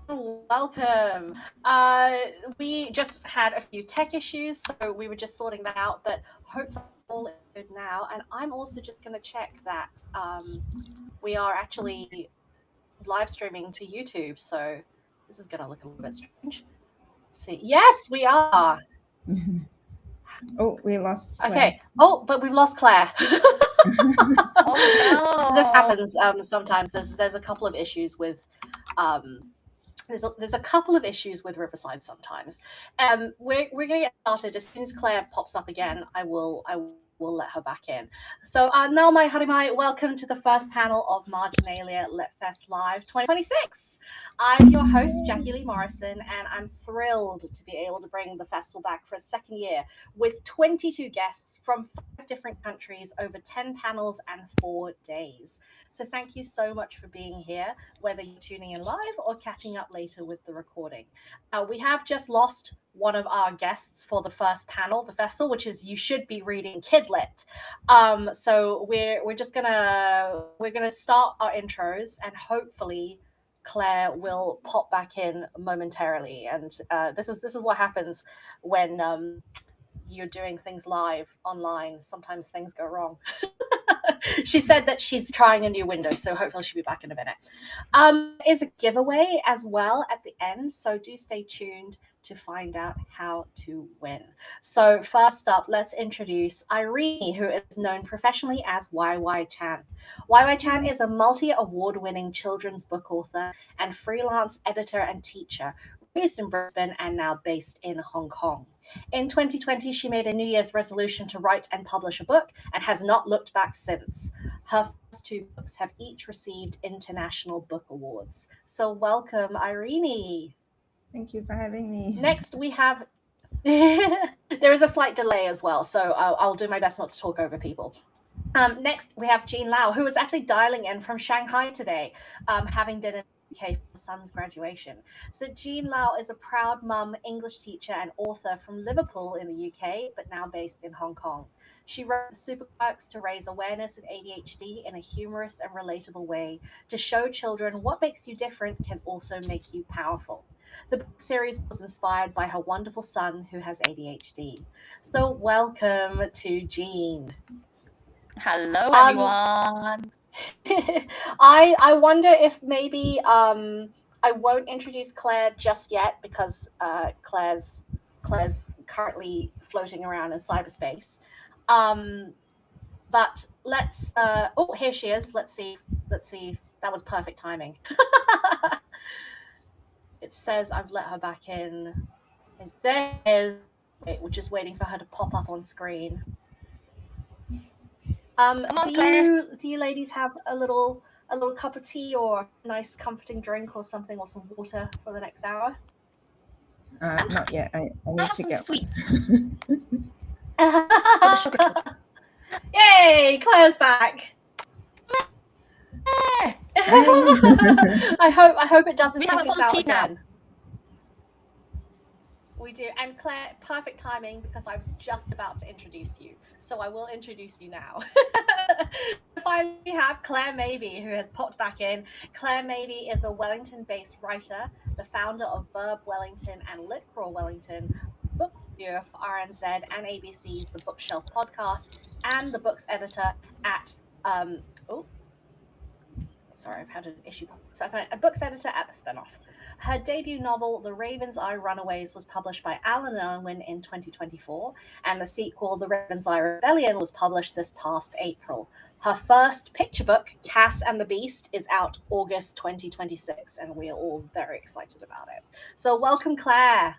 Welcome. We just had a few tech issues, so we were just sorting that out, but hopefully all is good now. And I'm also just going to check that we are actually live streaming to YouTube, so this is going to look a little bit strange. Let's see. Yes, we are. Oh, we lost Claire. Okay. Oh, but we've lost Claire. Oh So this no. happens sometimes. There's a couple of issues with there's a couple of issues with Riverside sometimes. We're going to get started as soon as Claire pops up again. I will let her back in. So now, my harimai, welcome to the first panel of Marginalia Lit Fest Live 2026. I'm your host, Jackie Lee Morrison, and I'm thrilled to be able to bring the festival back for a second year with 22 guests from 5 different countries over 10 panels and 4 days. So thank you so much for being here, whether you're tuning in live or catching up later with the recording. We have just lost one of our guests for the first panel of the festival, which is You Should Be Reading Kidlit. So we're just gonna start our intros, and hopefully Claire will pop back in momentarily. And this is what happens when you're doing things live online. Sometimes things go wrong. She said that she's trying a new window, so hopefully she'll be back in a minute. Is a giveaway as well at the end, so do stay tuned to find out how to win. So first up, let's introduce Irene, who is known professionally as YY Chan. YY Chan is a multi-award-winning children's book author and freelance editor and teacher, raised in Brisbane and now based in Hong Kong. In 2020, she made a New Year's resolution to write and publish a book and has not looked back since. Her first 2 books have each received international book awards. So welcome, Irene. Thank you for having me. Next, we have... there is a slight delay as well, so I'll do my best not to talk over people. Next, we have Jean Lau, who is actually dialing in from Shanghai today, having been in UK for son's graduation. So Jean Lau is a proud mum, English teacher, and author from Liverpool in the UK, but now based in Hong Kong. She wrote the Superquirks to raise awareness of ADHD in a humorous and relatable way to show children what makes you different can also make you powerful. The book series was inspired by her wonderful son who has ADHD. So welcome to Jean. Hello, everyone. I wonder if maybe I won't introduce Claire just yet because Claire's currently floating around in cyberspace. But let's oh, here she is. Let's see. That was perfect timing. It says I've let her back in. There is. We're just waiting for her to pop up on screen. Do you ladies have a little cup of tea or a nice comforting drink or something, or some water for the next hour? Not yet. I need have to some go. sweets. With a sugar cube. Yay, Claire's back. I hope it doesn't We take have a us full out tea now. again. We do. And Claire, perfect timing because I was just about to introduce you. So I will introduce you now. Finally, we have Claire Mabey, who has popped back in. Claire Mabey is a Wellington-based writer, the founder of Verb Wellington and Litcrawl Wellington, book reviewer for RNZ and ABC's The Bookshelf podcast, and the books editor at sorry, I've had an issue. So a books editor at The Spinoff. Her debut novel, The Raven's Eye Runaways, was published by Alan Irwin in 2024, and the sequel, The Raven's Eye Rebellion, was published this past April. Her first picture book, Cass and the Beast, is out August 2026, and we are all very excited about it. So welcome, Claire.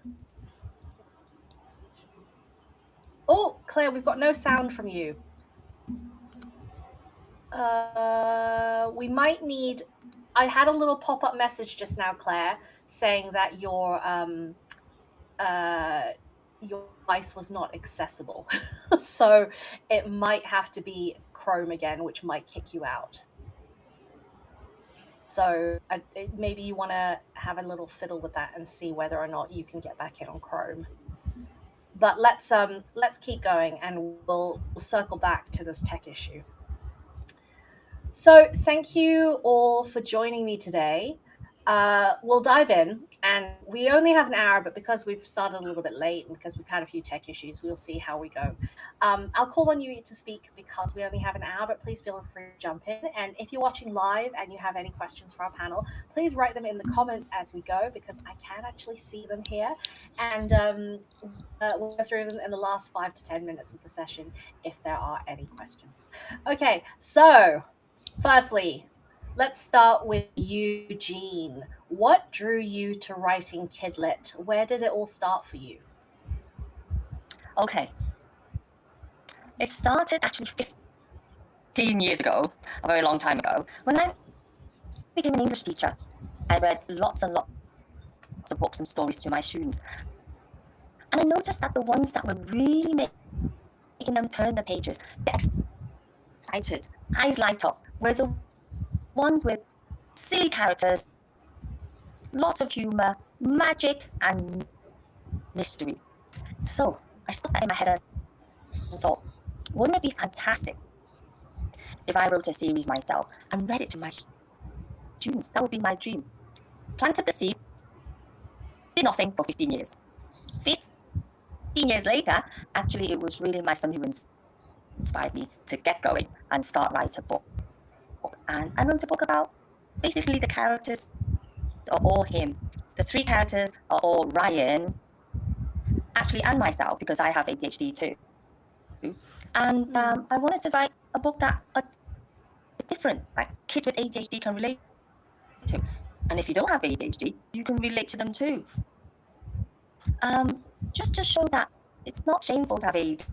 Oh, Claire, we've got no sound from you. We might need... I had a little pop-up message just now, Claire, saying that your device was not accessible. So it might have to be Chrome again, which might kick you out. So maybe you want to have a little fiddle with that and see whether or not you can get back in on Chrome. But let's keep going, and we'll circle back to this tech issue. So thank you all for joining me today. we'll dive in, and we only have an hour, but because we've started a little bit late and because we've had a few tech issues, we'll see how we go. I'll call on you to speak because we only have an hour, but please feel free to jump in. And if you're watching live and you have any questions for our panel, please write them in the comments as we go, because I can actually see them here. And we'll go through them in the last 5 to 10 minutes of the session if there are any questions. Okay, so firstly, let's start with Eugene. What drew you to writing Kidlit? Where did it all start for you? Okay. It started actually 15 years ago, a very long time ago, when I became an English teacher. I read lots and lots of books and stories to my students. And I noticed that the ones that were really making them turn the pages, get excited, eyes light up, were the ones with silly characters, lots of humor, magic, and mystery. So I stuck that in my head and thought, wouldn't it be fantastic if I wrote a series myself and read it to my students? That would be my dream. Planted the seed, did nothing for 15 years. 15 years later, actually, it was really my son who inspired me to get going and start writing a book. And I wrote a book about basically the characters are all him. The 3 characters are all Ryan, actually, and myself, because I have ADHD too. And I wanted to write a book that is different, like kids with ADHD can relate to. And if you don't have ADHD, you can relate to them too. Just to show that it's not shameful to have ADHD.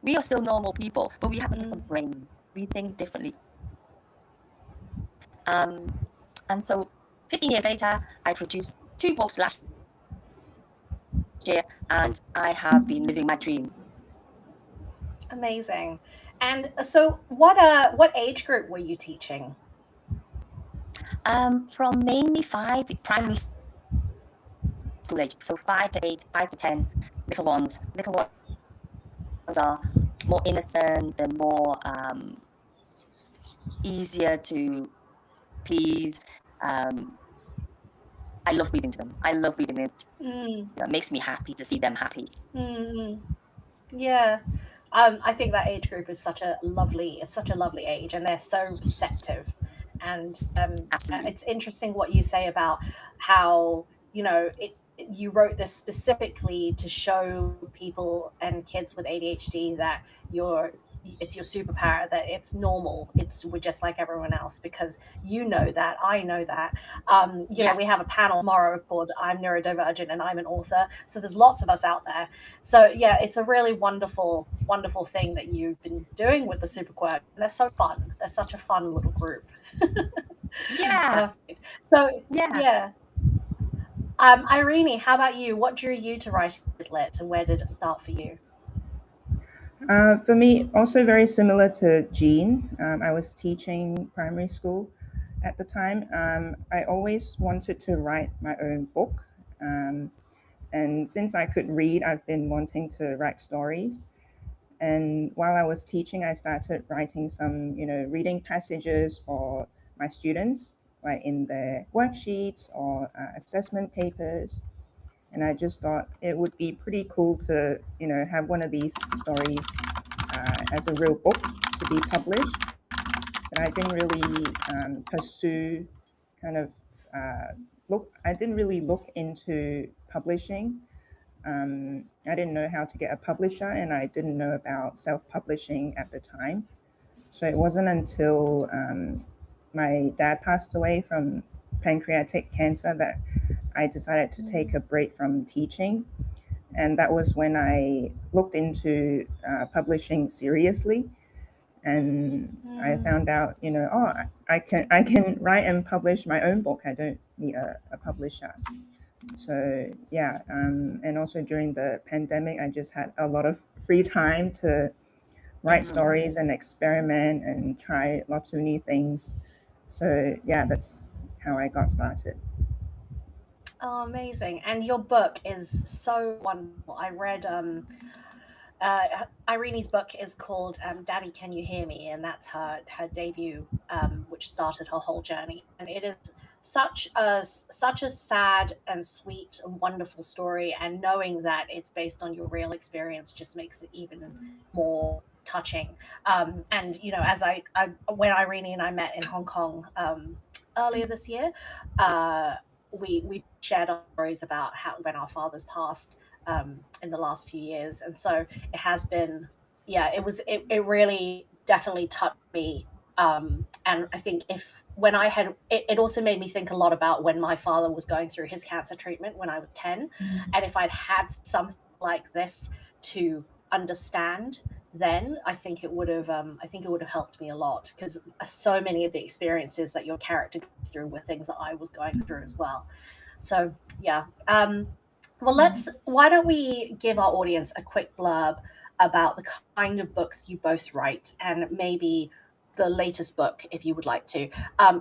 We are still normal people, but we have a different brain. We think differently. And so 15 years later, I produced 2 books last year, and I have been living my dream. Amazing. And so what age group were you teaching? From mainly 5 primary school age, so 5 to 8, 5 to 10, little ones. Little ones are more innocent, they're more easier to please. I love reading to them. I love reading it. It makes me happy to see them happy. Yeah. I think that age group is such a lovely age, and they're so receptive. And Absolutely. it's interesting what you say about how, you wrote this specifically to show people and kids with ADHD that it's your superpower, that it's normal, we're just like everyone else, because that, I know that. We have a panel tomorrow called I'm Neurodivergent and I'm an author, so there's lots of us out there. So yeah, it's a really wonderful thing that you've been doing with the Super Quirk. They're so fun. They're such a fun little group. Yeah. Perfect. So yeah. Irene, how about you? What drew you to writing Kidlit, and where did it start for you? For me, also very similar to Jean. I was teaching primary school at the time. I always wanted to write my own book. And since I could read, I've been wanting to write stories. And while I was teaching, I started writing some, reading passages for my students, like in their worksheets or assessment papers. And I just thought it would be pretty cool to, have one of these stories as a real book to be published. But I didn't really pursue I didn't really look into publishing. I didn't know how to get a publisher, and I didn't know about self-publishing at the time. So it wasn't until my dad passed away from pancreatic cancer that I decided to take a break from teaching. And that was when I looked into publishing seriously. And I found out, I can write and publish my own book. I don't need a publisher. So yeah, and also during the pandemic, I just had a lot of free time to write stories and experiment and try lots of new things. So yeah, that's how I got started. Oh, amazing. And your book is so wonderful. I read Irene's book is called Daddy, Can You Hear Me? And that's her debut, which started her whole journey. And it is such a sad and sweet and wonderful story, and knowing that it's based on your real experience just makes it even more touching. And as when Irene and I met in Hong Kong earlier this year, we shared our stories about how when our fathers passed in the last few years, and so it has been, it really definitely touched me. And I think when I had it also made me think a lot about when my father was going through his cancer treatment when I was 10, and if I'd had something like this to understand then, I think it would have helped me a lot, because so many of the experiences that your character goes through were things that I was going through as well. So yeah. Well, why don't we give our audience a quick blurb about the kind of books you both write, and maybe the latest book, if you would like to.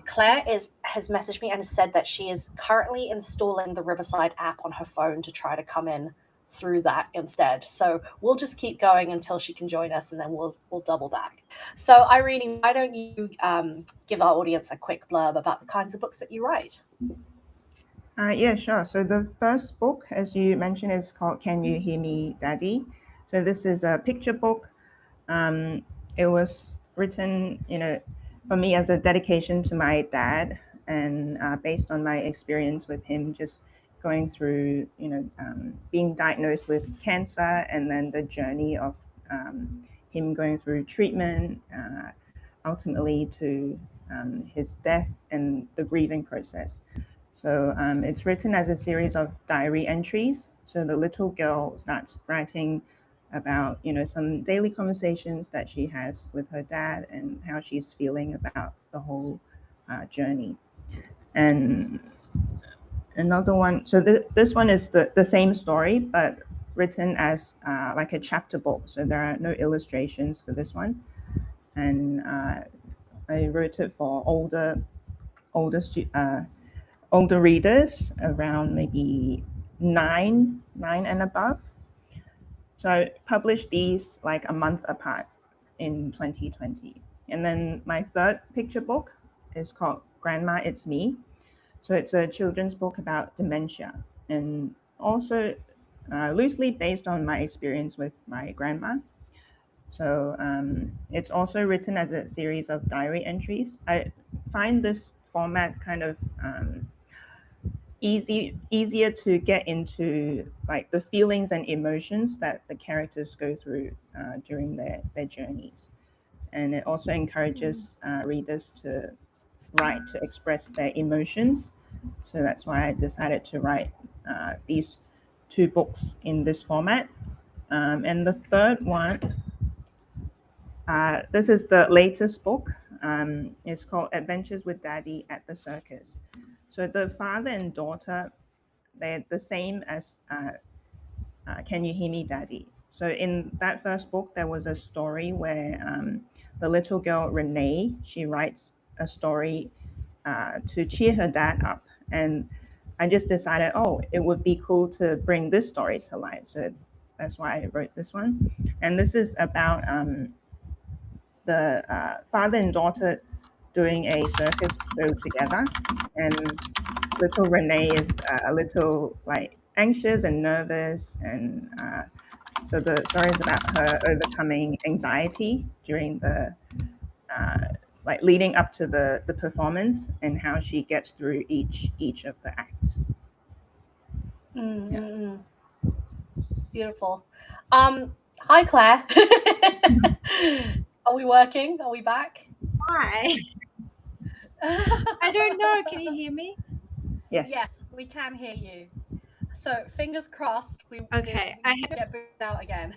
Claire has messaged me and has said that she is currently installing the Riverside app on her phone to try to come in through that instead. So we'll just keep going until she can join us, and then we'll double back. So Irene, why don't you give our audience a quick blurb about the kinds of books that you write? Yeah, sure. So the first book, as you mentioned, is called Can You Hear Me, Daddy? So this is a picture book. It was written, for me as a dedication to my dad, and based on my experience with him, just going through, being diagnosed with cancer, and then the journey of him going through treatment, ultimately to his death and the grieving process. So it's written as a series of diary entries. So the little girl starts writing about, some daily conversations that she has with her dad and how she's feeling about the whole journey. And another one, so this one is the same story, but written as like a chapter book. So there are no illustrations for this one. And I wrote it for older readers, around maybe nine and above. So I published these like a month apart in 2020. And then my third picture book is called Grandma, It's Me. So it's a children's book about dementia, and also loosely based on my experience with my grandma. So it's also written as a series of diary entries. I find this format kind of easier to get into, like the feelings and emotions that the characters go through during their journeys. And it also encourages readers to write to express their emotions. So that's why I decided to write these two books in this format. And the third one, this is the latest book. It's called Adventures with Daddy at the Circus. So the father and daughter, they're the same as Can You Hear Me, Daddy? So in that first book, there was a story where the little girl, Renee, she writes a story to cheer her dad up. And I just decided, it would be cool to bring this story to life. So that's why I wrote this one. And this is about the father and daughter doing a circus show together. And little Renee is a little like anxious and nervous, and so the story is about her overcoming anxiety during the like leading up to the performance, and how she gets through each of the acts. Yeah. Beautiful. Hi, Claire. Are we working? Are we back? Hi. I don't know. Can you hear me? Yes, we can hear you. So fingers crossed. Okay. I have get booted out again.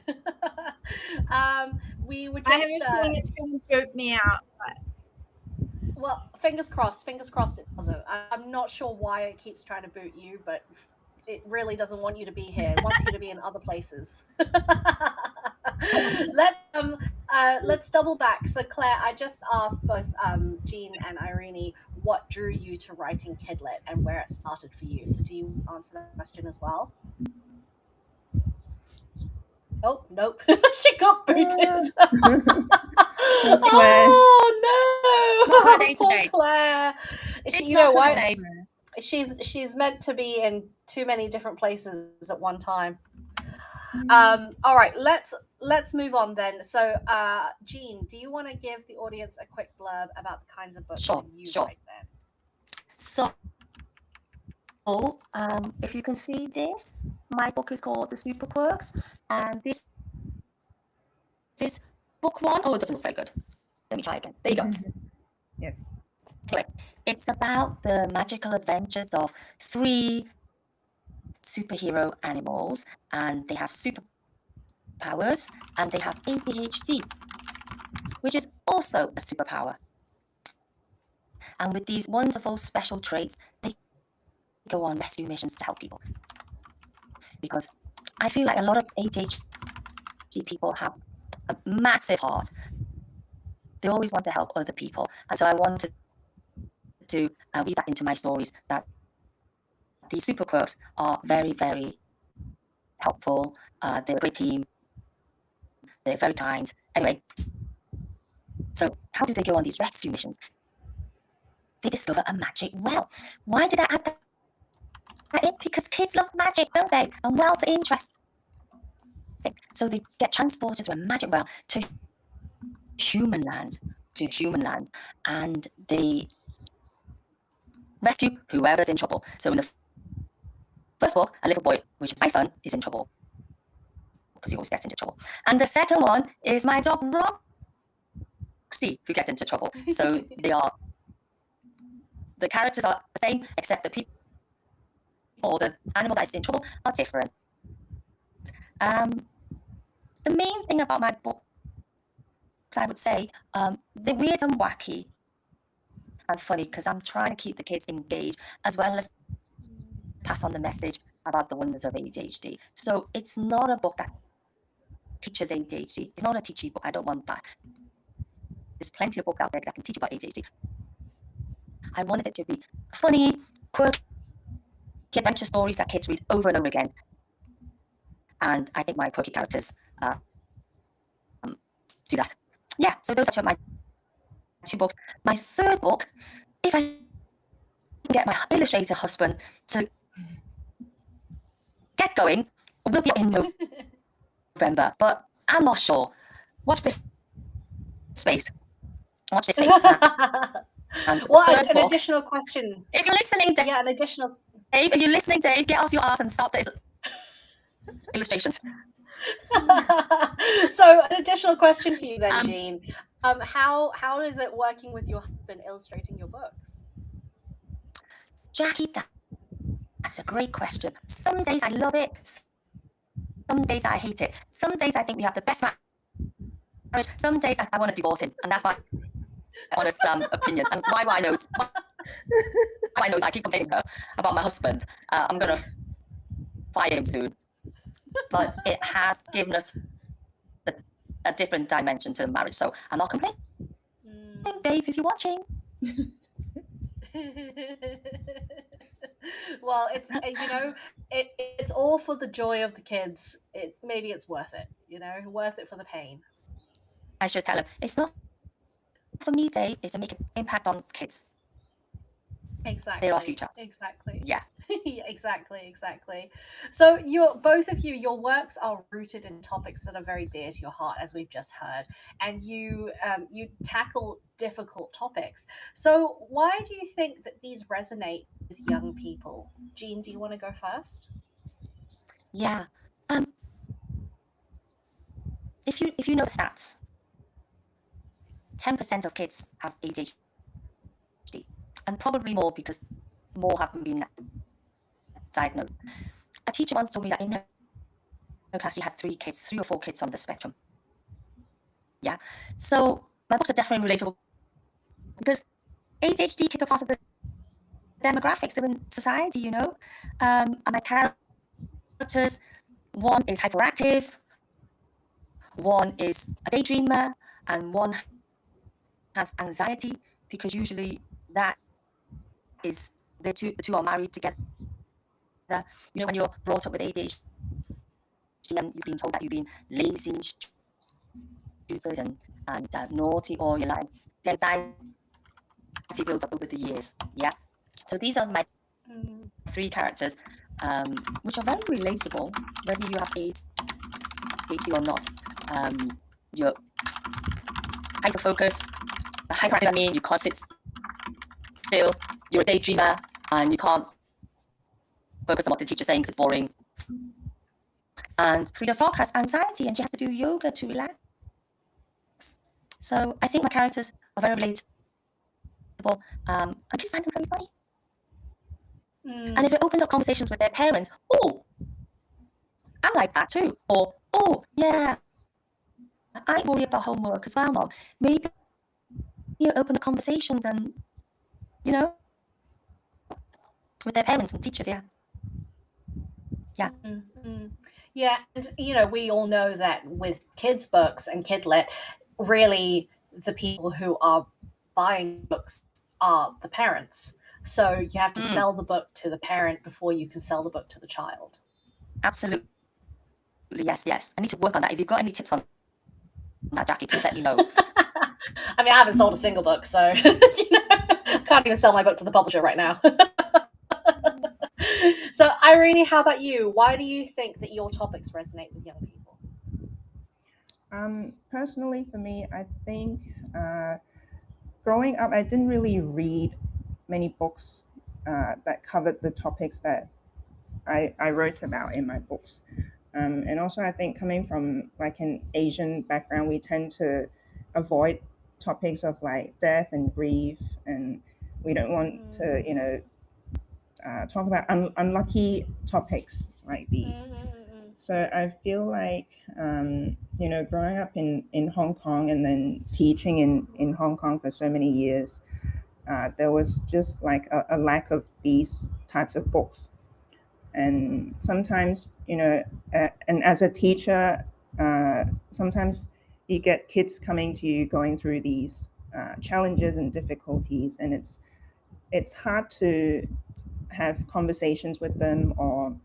We were just. I have a feeling it's going to boot me out. But... Well, fingers crossed. Fingers crossed it doesn't. I'm not sure why it keeps trying to boot you, but it really doesn't want you to be here. It wants you to be in other places. Let's double back. So Claire, I just asked both Jean and Irene what drew you to writing Kidlit and where it started for you. So do you answer that question as well? Oh, nope. She got booted. Claire. Oh no. It's not her day today. Claire. It's you know not true, what? Dave. She's meant to be in too many different places at one time. Mm. All right, let's move on then. So, Jean, do you want to give the audience a quick blurb about the kinds of books Sure, that you sure. write then? So, if you can see this, my book is called The Super Quirks, and this is book one. Oh, it doesn't look very good. Let me try again. There you go. Yes. Anyway, it's about the magical adventures of 3 superhero animals, and they have superpowers, and they have ADHD, which is also a superpower. And with these wonderful special traits, they go on rescue missions to help people. Because I feel like a lot of ADHD people have a massive heart. They always want to help other people. And so I wanted to weave that into my stories, that these super quirks are very, very helpful. They're a great team. They're very kind. Anyway, so how do they go on these rescue missions? They discover a magic well. Why did I add that in? Because kids love magic, don't they? And wells are interesting. So they get transported through a magic well to human land, and they rescue whoever's in trouble. So in the first book, a little boy, which is my son, is in trouble because he always gets into trouble. And the second one is my dog Roxy, who gets into trouble. So the characters are the same, except the people or the animal that is in trouble are different. The main thing about my book, I would say, they're weird and wacky and funny because I'm trying to keep the kids engaged as well as pass on the message about the wonders of ADHD. So it's not a book that teaches ADHD. It's not a teachy book. I don't want that. There's plenty of books out there that can teach you about ADHD. I wanted it to be funny, quirky adventure stories that kids read over and over again. And I think my quirky characters do that. Yeah, so those are my 2 books. My 3rd book, if I can get my illustrator husband to get going, will be in November, but I'm not sure. Watch this space. Watch this space. What an additional question. If you're listening, Dave, Yeah, an additional. Dave, if you're listening, Dave, get off your ass and stop this illustrations. So an additional question for you then, Jean. How is it working with your husband illustrating your books? Jackie, that's a great question. Some days I love it. Some days I hate it. Some days I think we have the best marriage. Some days I want to divorce him, and that's my honest opinion. And why knows? I know I keep complaining to her about my husband. I'm gonna fire him soon, but it has given us a different dimension to the marriage. So I'm not complaining, Dave, if you're watching. Well, it's it's all for the joy of the kids. Maybe it's worth it, worth it for the pain. I should tell him it's not for me, Dave. It's to make an impact on kids. Exactly. They're our future. Exactly. Yeah. Yeah, exactly. So both of you, your works are rooted in topics that are very dear to your heart, as we've just heard, and you tackle difficult topics. So why do you think that these resonate with young people? Jean, do you want to go first? Yeah. If you know the stats, 10% of kids have ADHD, and probably more because more haven't been diagnosed. A teacher once told me that in her class she had 3 or 4 kids on the spectrum. Yeah. So my books are definitely relatable because ADHD kids are part of the demographics that are in society, and my characters, one is hyperactive, one is a daydreamer, and one has anxiety, because usually that is the two are married together. When you're brought up with ADHD and you've been told that you've been lazy, stupid, and naughty all your life, the anxiety it builds up over the years. Yeah. So these are my 3 characters, which are very relatable, whether you have ADHD or not. You're hyper-focused, hyperactive, I mean, you can't sit still, you're a daydreamer, and you can't focus on what the teacher's saying because it's boring. And Frida Frog has anxiety and she has to do yoga to relax. So I think my characters are very relatable. I just find them very funny. And if it opens up conversations with their parents, oh, I'm like that too. Or, oh, yeah, I worry about homework as well, Mom. Maybe you open up conversations and, you know, with their parents and teachers, yeah. Yeah. Yeah, and you know, we all know that with kids' books and kid lit, really the people who are buying books are the parents. So you have to sell the book to the parent before you can sell the book to the child. Absolutely. Yes. I need to work on that. If you've got any tips on that, Jackie, please let me know. I mean, I haven't sold a single book, so you know, I can't even sell my book to the publisher right now. So, Irene, how about you? Why do you think that your topics resonate with young people? Personally, for me, I think growing up, I didn't really read many books that covered the topics that I wrote about in my books. And also, I think coming from like an Asian background, we tend to avoid topics of like death and grief, and we don't want to, you know, talk about unlucky topics like these. So I feel like, you know, growing up in Hong Kong and then teaching in Hong Kong for so many years, there was just like a lack of these types of books. And sometimes, you know, and as a teacher, sometimes you get kids coming to you going through these challenges and difficulties, and it's hard to have conversations with them or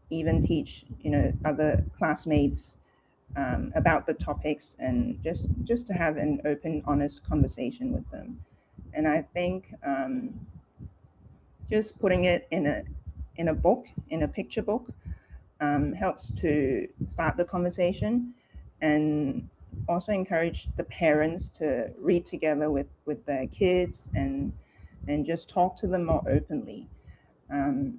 even teach, you know, other classmates about the topics, and just to have an open, honest conversation with them. And I think just putting it in a book, in a picture book, helps to start the conversation, and also encourage the parents to read together with their kids and just talk to them more openly.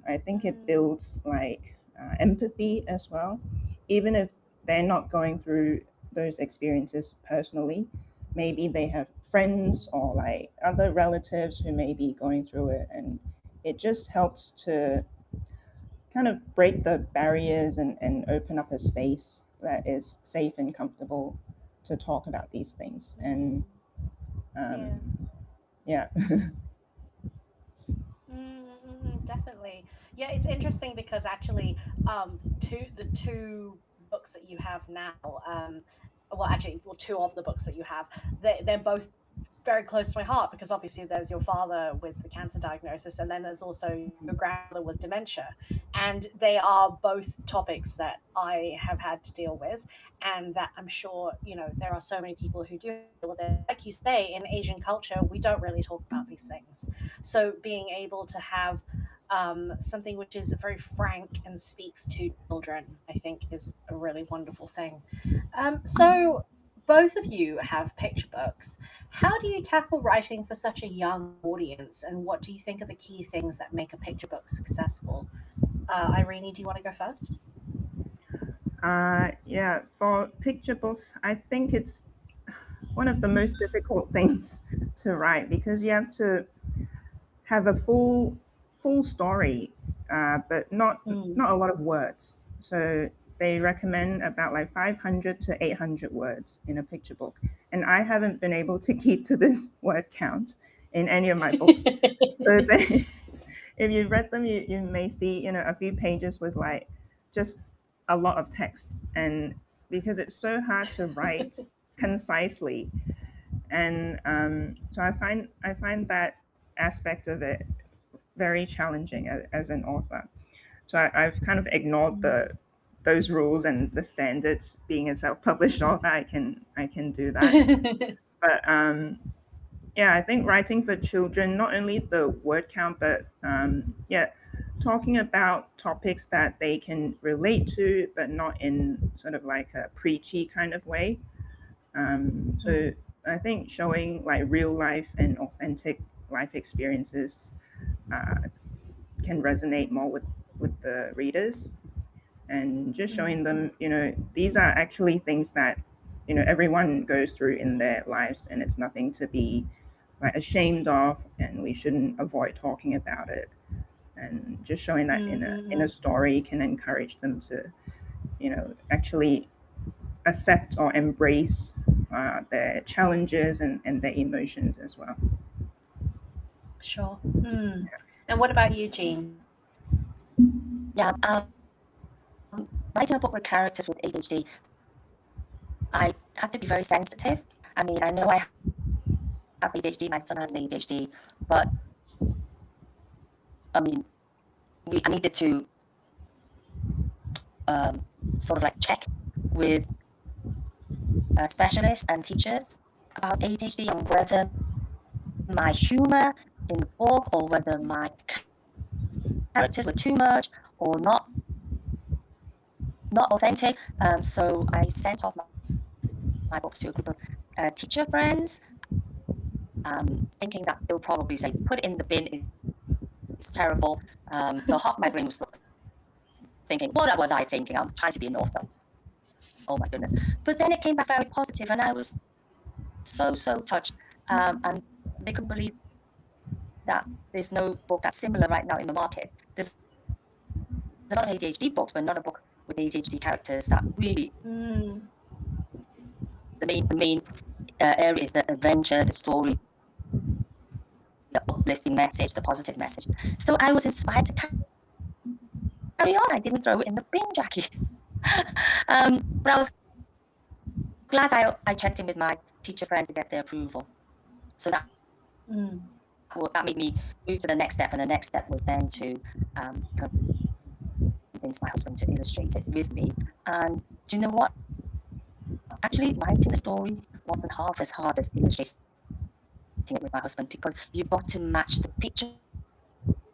I think it builds like empathy as well, even if they're not going through those experiences personally. Maybe they have friends or like other relatives who may be going through it, and it just helps to kind of break the barriers and open up a space that is safe and comfortable to talk about these things. And yeah. Definitely. Yeah, it's interesting because actually the two books that you have now, two of the books that you have, they're both very close to my heart, because obviously there's your father with the cancer diagnosis, and then there's also your grandmother with dementia, and they are both topics that I have had to deal with, and that I'm sure, you know, there are so many people who do deal with it. Like you say, in Asian culture, we don't really talk about these things, so being able to have something which is very frank and speaks to children, I think, is a really wonderful thing. So both of you have picture books. How do you tackle writing for such a young audience, and what do you think are the key things that make a picture book successful? Irene, do you want to go first? Yeah, for picture books, I think it's one of the most difficult things to write, because you have to have a full story, but not a lot of words. So they recommend about like 500 to 800 words in a picture book, and I haven't been able to keep to this word count in any of my books. So if you read them, you may see, you know, a few pages with like just a lot of text, and because it's so hard to write concisely, and so I find that aspect of it very challenging as an author. So I've kind of ignored those rules and the standards. Being a self-published author, I can do that. But I think writing for children, not only the word count, but talking about topics that they can relate to, but not in sort of like a preachy kind of way. So I think showing like real life and authentic life experiences can resonate more with the readers, and just showing them, these are actually things that, everyone goes through in their lives, and it's nothing to be like ashamed of, and we shouldn't avoid talking about it. And just showing that in a story can encourage them to, actually accept or embrace their challenges and their emotions as well. Sure. And what about you, Jean? Yeah, writing a book with characters with ADHD, I had to be very sensitive. I mean, I know I have ADHD, my son has ADHD, but I mean, I needed to sort of like check with specialists and teachers about ADHD and whether my humor in the book or whether my characters were too much or not authentic. So I sent off my books to a group of teacher friends, thinking that they'll probably say, put it in the bin, it's terrible. So half my brain was thinking, what was I thinking? I'm trying to be an author. Oh my goodness. But then it came back very positive, and I was so touched. And they couldn't believe that there's no book that's similar right now in the market. There's a lot of ADHD books, but not a book with ADHD characters that really the main area is the adventure, the story, the uplifting message, the positive message. So I was inspired to carry on. I didn't throw it in the bin, Jackie. But I was glad I checked in with my teacher friends to get their approval. So that made me move to the next step, and the next step was then to convince my husband to illustrate it with me. And do you know what? Actually, writing the story wasn't half as hard as illustrating it with my husband, because you've got to match the pictures,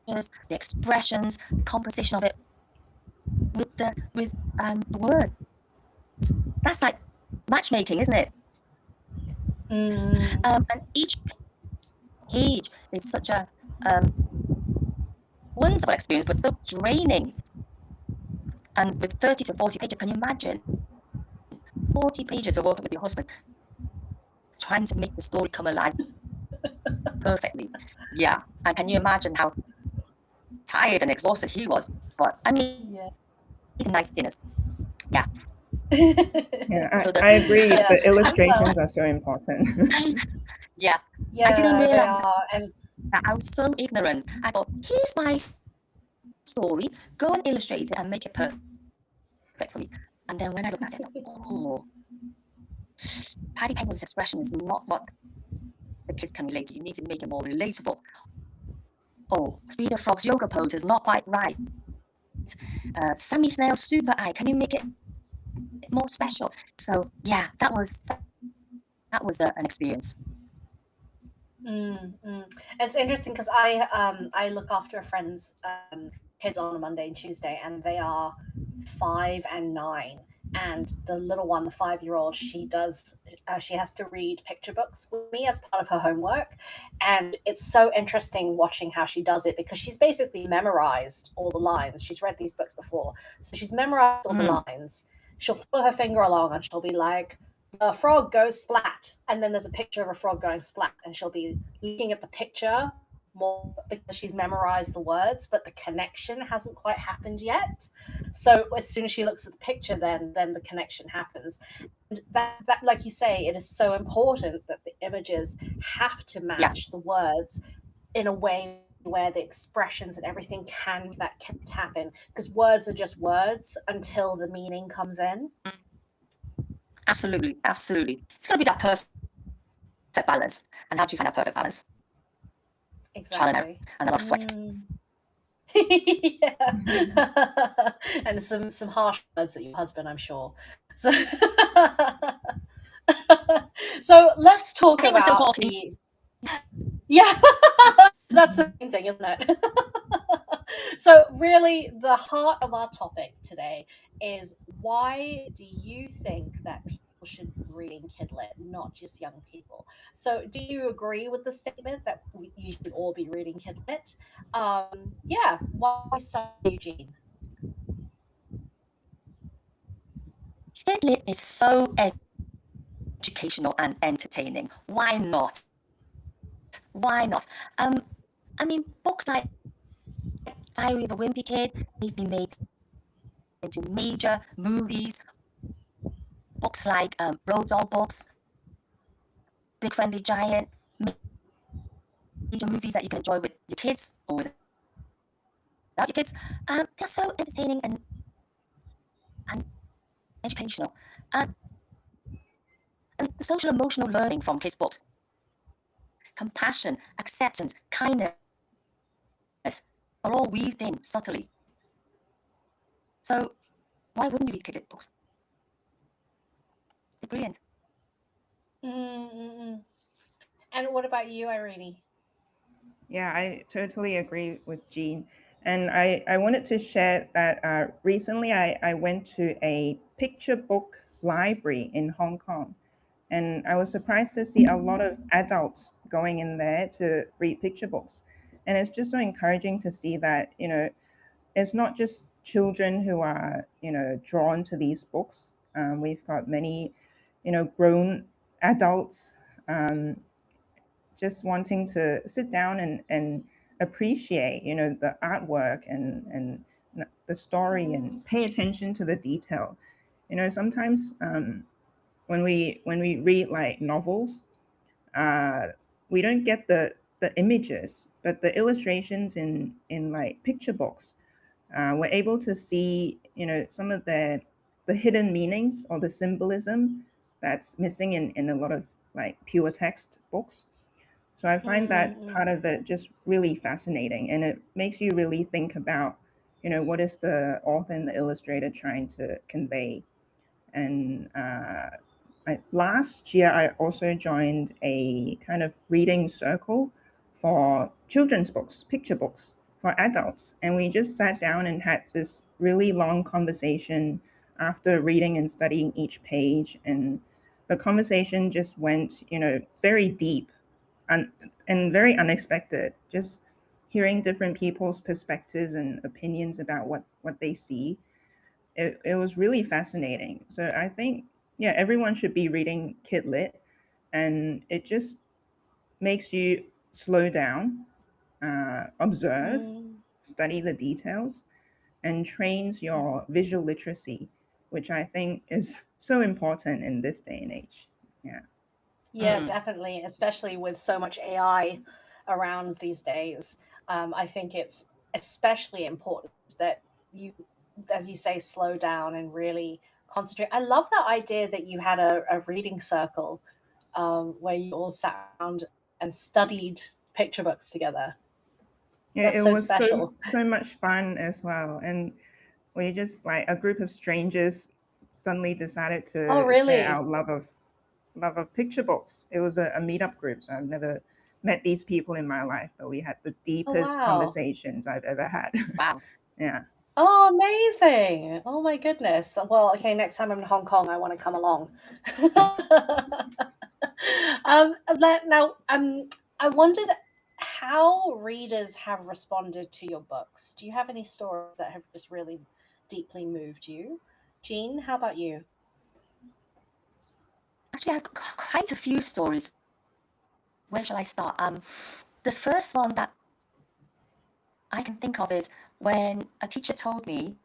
the expressions, the composition of it with the words. That's like matchmaking, isn't it? And each page is such a wonderful experience, but so draining. And with 30 to 40 pages, can you imagine 40 pages of working with your husband, trying to make the story come alive perfectly? Yeah. And can you imagine how tired and exhausted he was? But I mean, nice dinners. Yeah. I agree. The illustrations are so important. Yeah, I didn't realize that I was so ignorant. I thought, here's my story, go and illustrate it and make it perfect for me. And then when I looked at it, I thought, oh, Paddy Penguin's expression is not what the kids can relate to. You need to make it more relatable. Oh, Frida Frog's yoga pose is not quite right. Sammy Snail's super eye, can you make it more special? So yeah, that was an experience. It's interesting because I look after a friend's kids on a Monday and Tuesday, and they are 5 and 9. And the little one, the 5-year-old, she has to read picture books with me as part of her homework. And it's so interesting watching how she does it, because she's basically memorized all the lines. She's read these books before. So she's memorized all the lines. She'll follow her finger along and she'll be like, the frog goes splat. And then there's a picture of a frog going splat. And she'll be looking at the picture more because she's memorized the words, but the connection hasn't quite happened yet. So as soon as she looks at the picture, then the connection happens. And that like you say, it is so important that the images have to match the words in a way where the expressions and everything can tap in, because words are just words until the meaning comes in. Absolutely. It's got to be that perfect balance. And how do you find that perfect balance? Exactly. And a lot of sweat. And some harsh words at your husband, I'm sure. So, so let's talk about Yeah, that's the main thing, isn't it? So really, the heart of our topic today is, why do you think that people should be reading kidlit, not just young people? So do you agree with the statement that you should all be reading kidlit? Yeah, why don't we start with Eugene? Kidlit is so educational and entertaining. Why not? Why not? I mean, books like Diary of a Wimpy Kid, they've been made into major movies. Books like Roald Dahl books, Big Friendly Giant, major movies that you can enjoy with your kids or without your kids. They're so entertaining and educational. And the social emotional learning from kids' books, compassion, acceptance, kindness, are all weaved in subtly. So why wouldn't you read kid books? They're brilliant. Mm-mm-mm. And what about you, Irene? Yeah, I totally agree with Jean. And I wanted to share that recently I went to a picture book library in Hong Kong. And I was surprised to see a lot of adults going in there to read picture books. And it's just so encouraging to see that, it's not just children who are, drawn to these books. We've got many, grown adults just wanting to sit down and appreciate, the artwork and the story and pay attention to the detail. Sometimes when we read like novels, we don't get the images, but the illustrations in like picture books, we're able to see, some of the hidden meanings or the symbolism that's missing in a lot of like pure text books. So I find that Mm-mm-mm. part of it just really fascinating, and it makes you really think about, what is the author and the illustrator trying to convey. And last year, I also joined a kind of reading circle for children's books, picture books for adults. And we just sat down and had this really long conversation after reading and studying each page. And the conversation just went, very deep and very unexpected. Just hearing different people's perspectives and opinions about what they see, it was really fascinating. So I think, yeah, everyone should be reading Kid Lit, and it just makes you slow down, observe, Mm. study the details, and trains your visual literacy, which I think is so important in this day and age. Yeah. Yeah, definitely, especially with so much AI around these days. I think it's especially important that you, as you say, slow down and really concentrate. I love that idea that you had a reading circle where you all sat around and studied picture books together. Yeah, That's it so was special. so much fun as well. And we just like a group of strangers suddenly decided Oh, to share our really? love of picture books. It was a meetup group, so I've never met these people in my life, but we had the Oh, deepest wow. conversations I've ever had. Wow. Yeah. Oh, amazing. Oh, my goodness. Well, okay, next time I'm in Hong Kong, I want to come along. I wondered how readers have responded to your books. Do you have any stories that have just really deeply moved you? Jean, how about you? Actually, I've got quite a few stories. Where shall I start? The first one that I can think of is when a teacher told me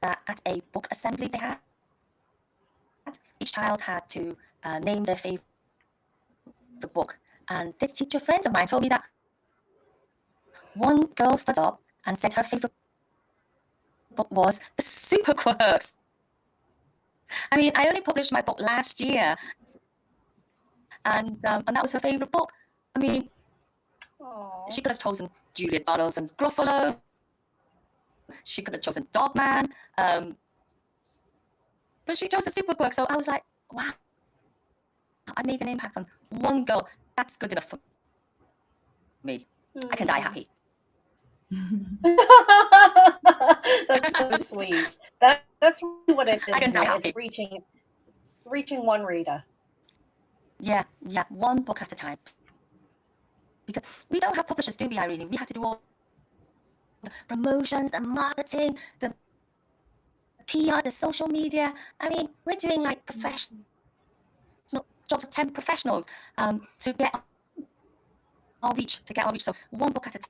that at a book assembly they had, each child had to name their favorite book. And this teacher friend of mine told me that one girl stood up and said her favorite book was The Super Quirks. I mean, I only published my book last year, and that was her favorite book. I mean, Oh, she could have chosen Julia Donaldson's Gruffalo. She could have chosen Dogman, but she chose The Super Quirks. So I was like, wow, I made an impact on one girl. that's good enough for me. I can die happy. That's so sweet. That's really what it is. I can die It's happy. reaching one reader. Yeah, one book at a time. Because we don't have publishers, do we, Irene? We have to do all the promotions, the marketing, the PR, the social media. I mean, we're doing like professional jobs of 10 professionals to get our reach. So one book at a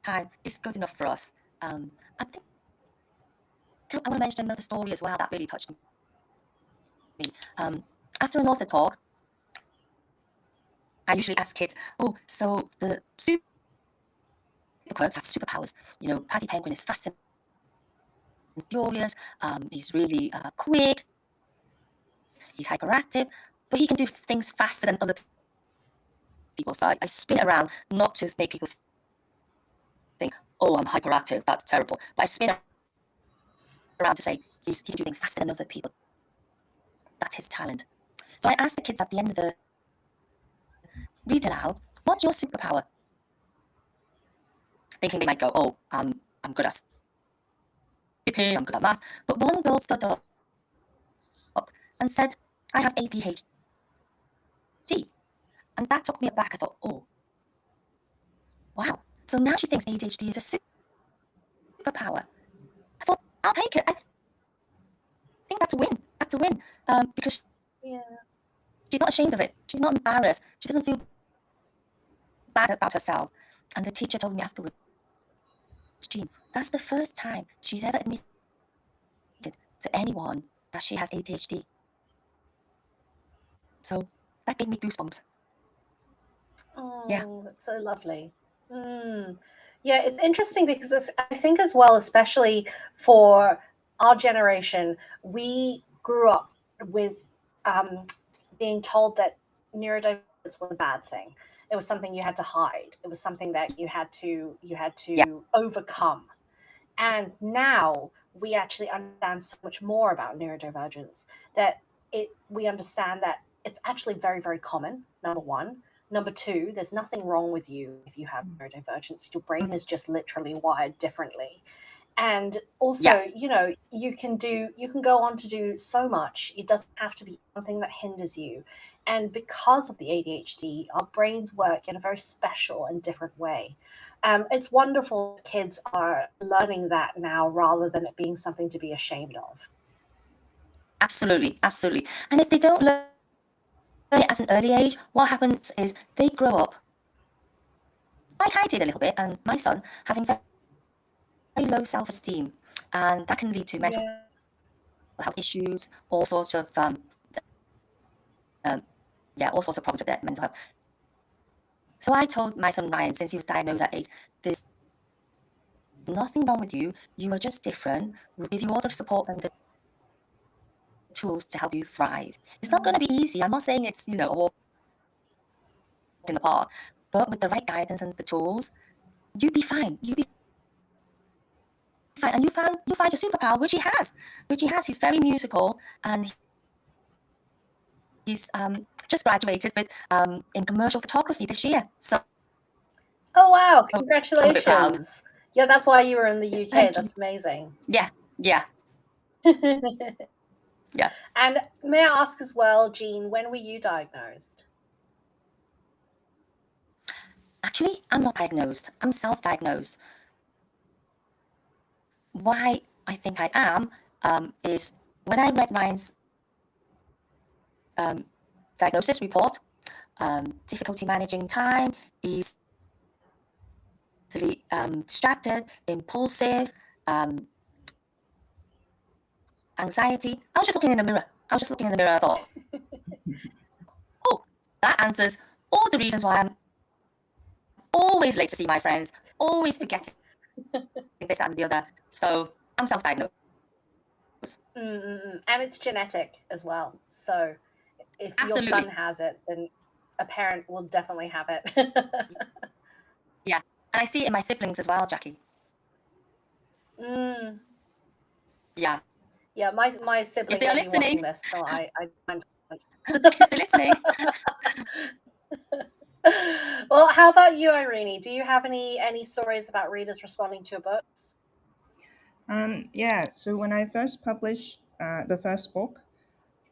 time is good enough for us. I think I want to mention another story as well that really touched me. After an author talk, I usually ask kids, oh, so the super quirks have superpowers. You know, Paddy Penguin is fast and furious. He's really quick. He's hyperactive, but he can do things faster than other people. So I spin it around, not to make people think, oh, I'm hyperactive, that's terrible. But I spin it around to say, he can do things faster than other people. That's his talent. So I asked the kids at the end of the read aloud, what's your superpower? Thinking they might go, oh, I'm good at skipping, I'm good at math. But one girl stood up and said, I have ADHD. And that took me aback. I thought, oh, wow. So now she thinks ADHD is a superpower. I thought, I'll take it. I think that's a win. That's a win. Because she's not ashamed of it. She's not embarrassed. She doesn't feel bad about herself. And the teacher told me afterwards, Jean, that's the first time she's ever admitted to anyone that she has ADHD. So that gave me goosebumps. Oh, Yeah. That's so lovely. Yeah, it's interesting because I think as well, especially for our generation, we grew up with being told that neurodivergence was a bad thing. It was something you had to hide. It was something that you had to overcome. And now we actually understand so much more about neurodivergence that we understand that it's actually very, very common, number one. Number two, there's nothing wrong with you if you have neurodivergence. Your brain is just literally wired differently. And also, you can go on to do so much. It doesn't have to be something that hinders you. And because of the ADHD, our brains work in a very special and different way. It's wonderful that kids are learning that now rather than it being something to be ashamed of. Absolutely. And if they don't learn it at an early age, what happens is they grow up, like I did a little bit, and my son having very low self-esteem, and that can lead to mental health issues, all sorts of problems with their mental health. So I told my son Ryan, since he was diagnosed at 8, there's nothing wrong with you. You are just different. We'll give you all the support and the tools to help you thrive. It's not going to be easy. I'm not saying it's, a walk in the park, but with the right guidance and the tools, you'd be fine. And you find your superpower, which he has. He's very musical, and he's just graduated with in commercial photography this year. So, oh wow! I'm a bit proud. Congratulations! Yeah, that's why you were in the UK. That's amazing. Yeah. Yeah. And may I ask as well, Jean, when were you diagnosed? Actually, I'm not diagnosed. I'm self-diagnosed. Why I think I am is when I read Ryan's diagnosis report, difficulty managing time, easily distracted, impulsive, anxiety. I was just looking in the mirror. I thought, oh, that answers all the reasons why I'm always late to see my friends, always forgetting this, that, and the other. So I'm self-diagnosed. And it's genetic as well. So if Absolutely. your son has it, then a parent will definitely have it. Yeah. And I see it in my siblings as well, Jackie. Yeah. Yeah, my siblings if they are will be watching listening, this, so I if they're listening, Well, how about you, Irene? Do you have any stories about readers responding to your books? Yeah, so when I first published the first book,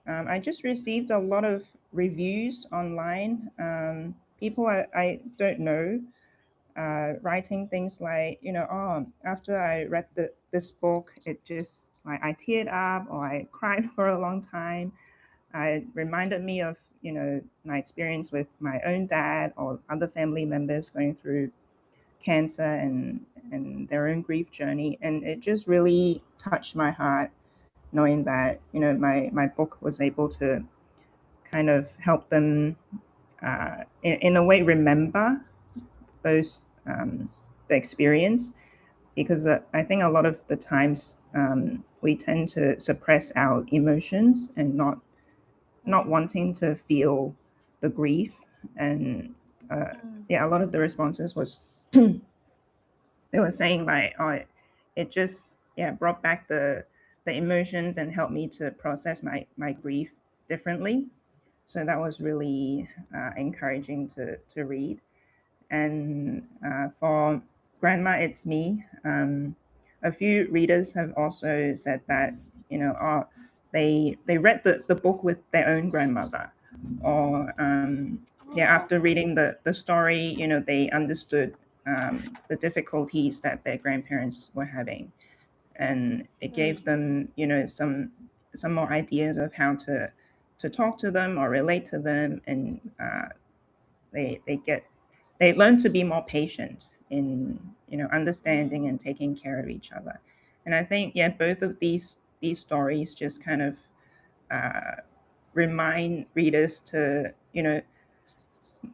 I just received a lot of reviews online. People I don't know writing things like, oh, after I read this book, it just like I teared up or I cried for a long time. It reminded me of, my experience with my own dad or other family members going through cancer and their own grief journey. And it just really touched my heart knowing that, my book was able to kind of help them in a way remember those the experience, because I think a lot of the times we tend to suppress our emotions and not wanting to feel the grief. And yeah, a lot of the responses was they were saying like, oh, it just brought back the emotions and helped me to process my grief differently. So that was really encouraging to read. And for Grandma It's Me, a few readers have also said that, they read the book with their own grandmother, or after reading the story, they understood the difficulties that their grandparents were having, and it gave them, some more ideas of how to talk to them or relate to them, and they learn to be more patient in, understanding and taking care of each other. And I think both of these stories just kind of remind readers to,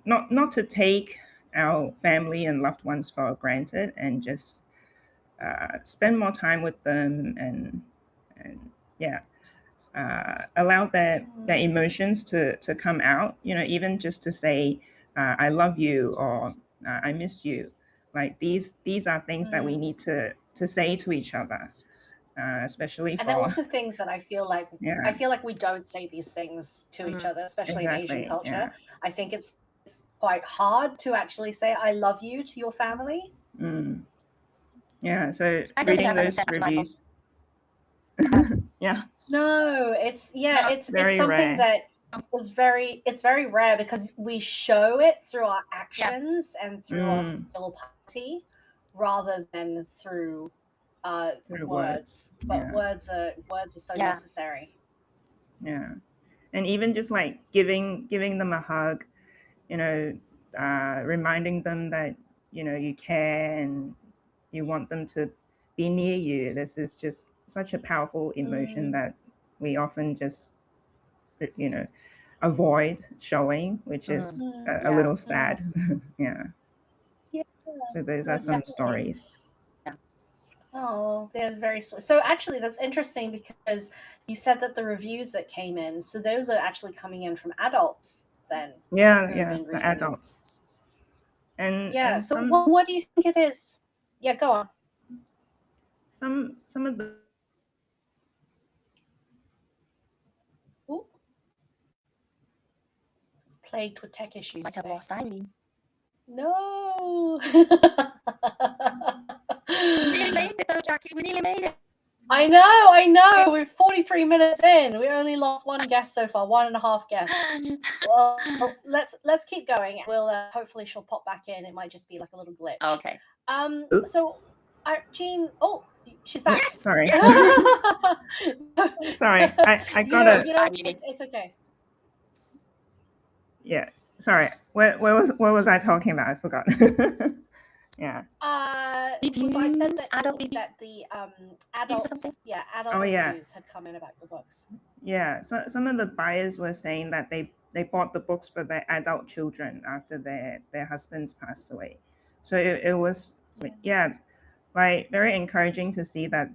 not to take our family and loved ones for granted, and just spend more time with them, and allow their emotions to come out, even just to say I love you, or I miss you. Like these are things that we need to say to each other, especially And for they're also things that I feel like yeah, we don't say these things to each other, especially in Asian exactly, culture. I think it's quite hard to actually say I love you to your family. Yeah, so I don't think reading I've ever those said that to my reviews yeah, No, it's very something rare. that it's very rare because we show it through our actions and through our filial piety rather than through Through words. But yeah, words are so necessary. yeah. And even just like giving them a hug, reminding them that, you care and you want them to be near you. This is just such a powerful emotion that we often just, you know, avoid showing, which is a little sad. Yeah. Yeah, So those no, are some definitely. stories. Oh, they're very sweet. So actually, that's interesting because you said that the reviews that came in, so those are actually coming in from adults then. Yeah, Who have been the reading your adults. books. And Yeah. and So some what do you think it is? Yeah, go on. some of the Ooh. Plagued with tech issues. Might have today. lost Irene. No. We really made it though, Jackie. We really made it. I know. We're 43 minutes in. We only lost one guest so far, 1.5 guests. Well, let's keep going. We'll hopefully she'll pop back in. It might just be like a little glitch. Okay. So, Jean. Oh, she's back. Yes. Sorry. Yes. Sorry, I got it's okay. Yeah, sorry. Where was I talking about? I forgot. Yeah. Reviews, So I said adult reviews. that the adults, something? adult reviews had come in about the books. Yeah. So some of the buyers were saying that they bought the books for their adult children after their husbands passed away. So it was like very encouraging to see that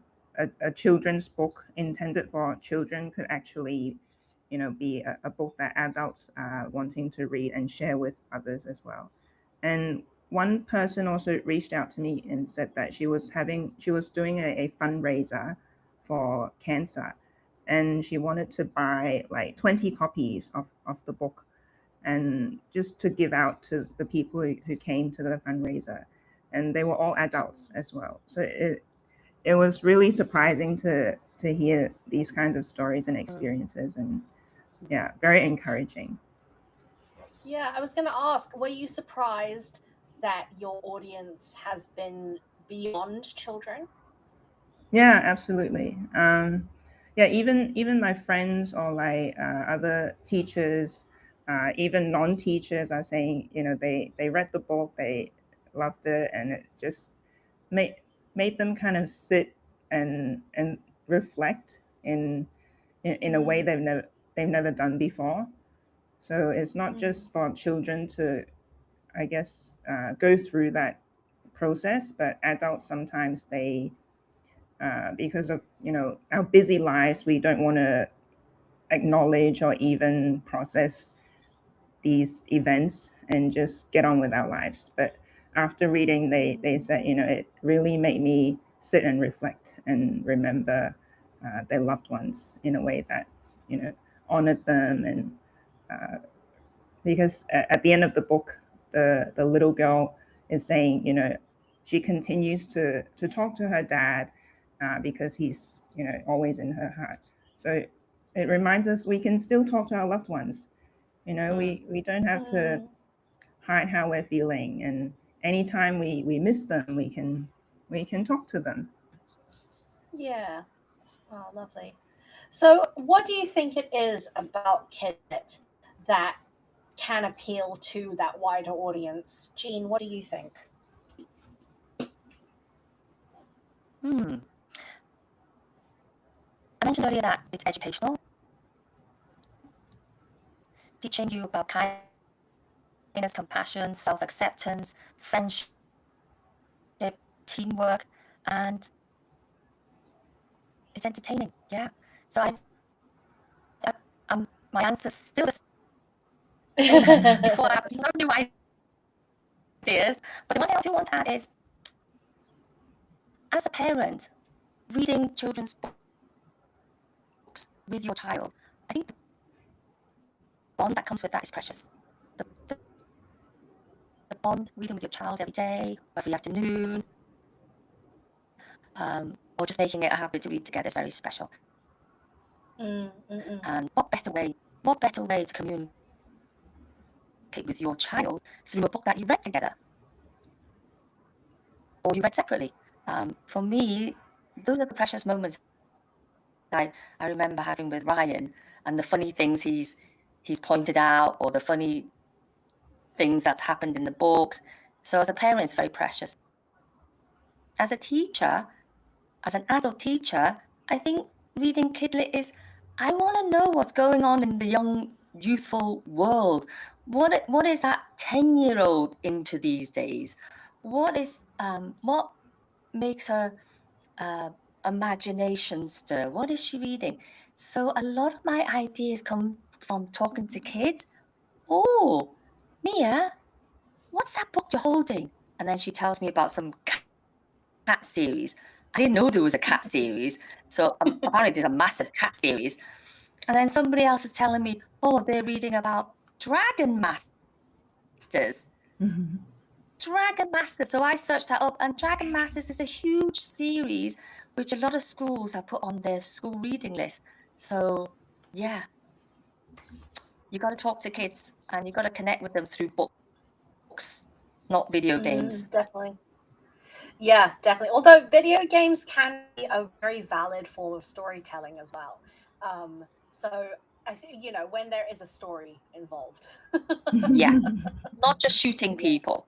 a children's book intended for children could actually, be a book that adults are wanting to read and share with others as well. And one person also reached out to me and said that she was doing a fundraiser for cancer, and she wanted to buy like 20 copies of the book. and just to give out to the people who came to the fundraiser, and they were all adults as well. So it was really surprising to hear these kinds of stories and experiences, and yeah, very encouraging. Yeah, I was going to ask, were you surprised that your audience has been beyond children? Yeah, absolutely. Yeah, even my friends or like other teachers, even non-teachers are saying, they read the book, they loved it, and it just made them kind of sit and reflect in a way they've never done before. So it's not just for children to, I guess, go through that process, but adults sometimes they because of our busy lives, we don't want to acknowledge or even process these events and just get on with our lives. But after reading, they said, it really made me sit and reflect and remember their loved ones in a way that honored them. And because at the end of the book, the little girl is saying, she continues to talk to her dad because he's always in her heart. So it reminds us we can still talk to our loved ones. We don't have to hide how we're feeling, and anytime we miss them, we can talk to them. Yeah. Oh, lovely. So, what do you think it is about Kidlit that can appeal to that wider audience? Jean, what do you think? I mentioned earlier that it's educational, teaching you about kindness, compassion, self-acceptance, friendship, teamwork, and it's entertaining. Yeah. So my answer's still the same as before. I have no new ideas, but the one thing I do want to add is, as a parent, reading children's books with your child, I think the bond that comes with that is precious. The bond reading with your child every day, every afternoon, or just making it a habit to read together is very special. And what better way to communicate with your child through a book that you read together or you read separately? For me, those are the precious moments I remember having with Ryan, and the funny things he's pointed out, or the funny things that's happened in the books. So as a parent, it's very precious. As a teacher, as an adult teacher, I think reading Kidlit is, I want to know what's going on in the young, youthful world. What is that 10-year-old into these days? What makes her imagination stir? What is she reading? So a lot of my ideas come from talking to kids. Oh, Mia, what's that book you're holding? And then she tells me about some cat series. I didn't know there was a cat series. So apparently there's a massive cat series. And then somebody else is telling me, oh, they're reading about Dragon Masters. Dragon Masters. So I searched that up, and Dragon Masters is a huge series which a lot of schools have put on their school reading list. So yeah, you got to talk to kids and you got to connect with them through books, not video games. Definitely. Yeah, definitely. Although video games can be a very valid form of storytelling as well. So I think, when there is a story involved. Yeah, not just shooting people.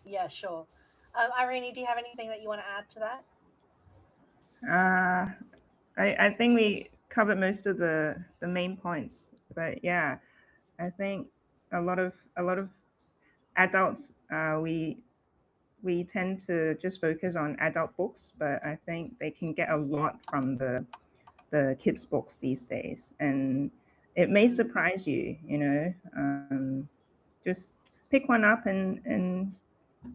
Yeah, sure. Irene, do you have anything that you want to add to that? I think we covered most of the main points, but yeah, I think a lot of adults we tend to just focus on adult books, but I think they can get a lot from the kids books these days, and it may surprise you. Just pick one up and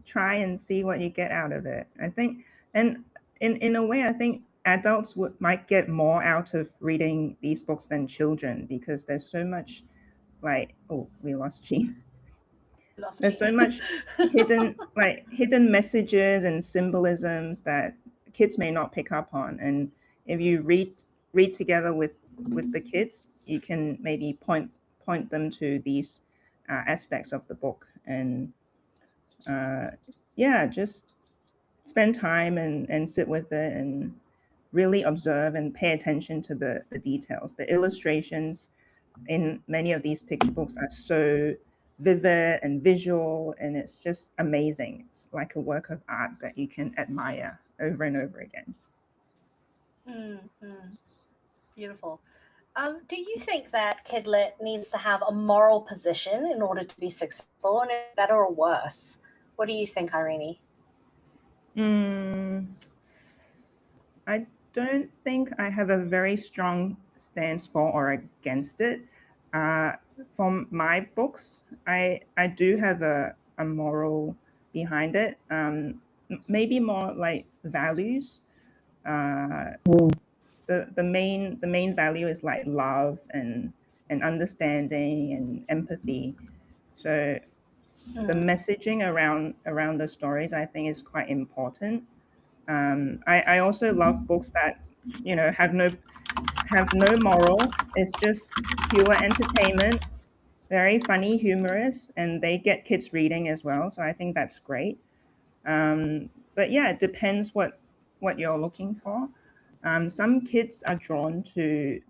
try and see what you get out of it. I think, and in a way, I think adults might get more out of reading these books than children, because there's so much like, oh, we lost Jean. Lost There's so Jean. much hidden messages and symbolisms that kids may not pick up on, and if you read together with the kids, you can maybe point them to these aspects of the book, and yeah, just spend time and sit with it and really observe and pay attention to the details. The illustrations in many of these picture books are so vivid and visual, and it's just amazing. It's like a work of art that you can admire over and over again. Beautiful. Do you think that Kidlit needs to have a moral position in order to be successful, and better or worse? What do you think, Irene? I don't think I have a very strong stance for or against it. From my books, I do have a moral behind it. Maybe more like values. The main value is like love and understanding and empathy. So the messaging around the stories, I think, is quite important. I also love books that have no moral. It's just pure entertainment, very funny, humorous, and they get kids reading as well. So I think that's great. But yeah, it depends what you're looking for. Some kids are drawn to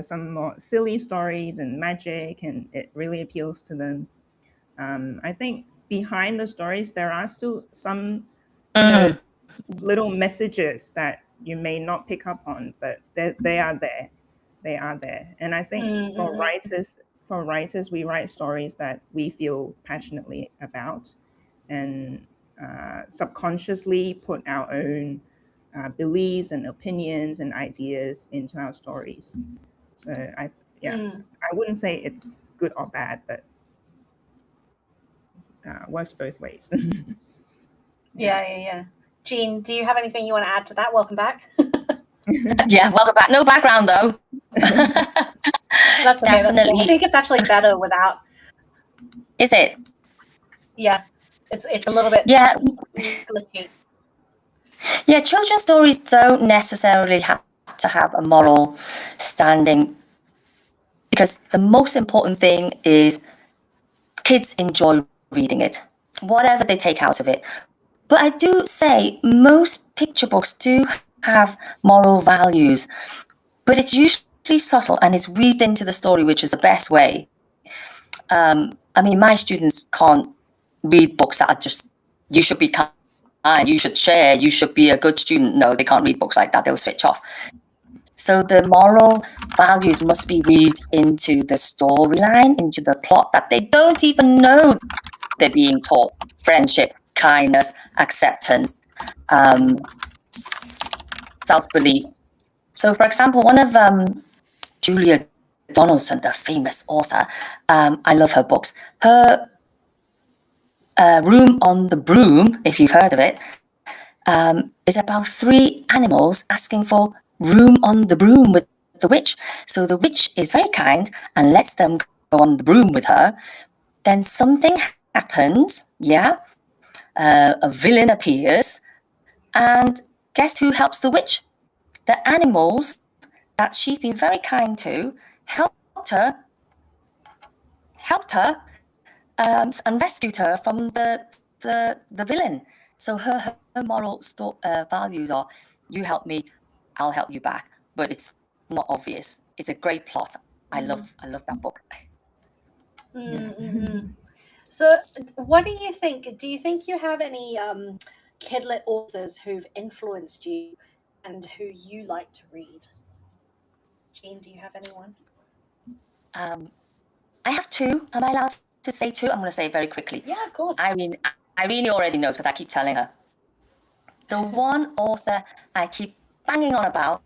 some more silly stories and magic, and it really appeals to them. I think behind the stories there are still some little messages that you may not pick up on, but they are there. They are there. And I think for writers, we write stories that we feel passionately about, and subconsciously put our own beliefs and opinions and ideas into our stories. So I wouldn't say it's good or bad, but works both ways. Yeah. Jean, do you have anything you want to add to that? Welcome back. Yeah, welcome back. No background though. That's okay. Definitely. I think it's actually better without. Is it? Yeah, it's a little bit glitchy. Yeah, children's stories don't necessarily have to have a moral standing, because the most important thing is kids enjoy reading it, whatever they take out of it. But I do say most picture books do have moral values, but it's usually subtle and it's weaved into the story, which is the best way. I mean, my students can't read books that are just, you should be kind, you should share, you should be a good student. No, they can't read books like that. They'll switch off. So the moral values must be weaved into the storyline, into the plot, that they don't even know they're being taught. Friendship, kindness, acceptance, self-belief. So, for example, one of Julia Donaldson, the famous author, I love her books. Her Room on the Broom, if you've heard of it, is about 3 animals asking for room on the broom with the witch. So the witch is very kind and lets them go on the broom with her. Then something happens, a villain appears, and guess who helps the witch? The animals that she's been very kind to helped her and rescued her from the villain. So her moral values are, you help me, I'll help you back. But it's not obvious. It's a great plot. I love that book. So what do you think? Do you think you have any Kidlit authors who've influenced you and who you like to read? Jean, do you have anyone? I have 2. Am I allowed to say 2? I'm going to say it very quickly. Yeah, of course. Irene already knows because I keep telling her. The one author I keep banging on about,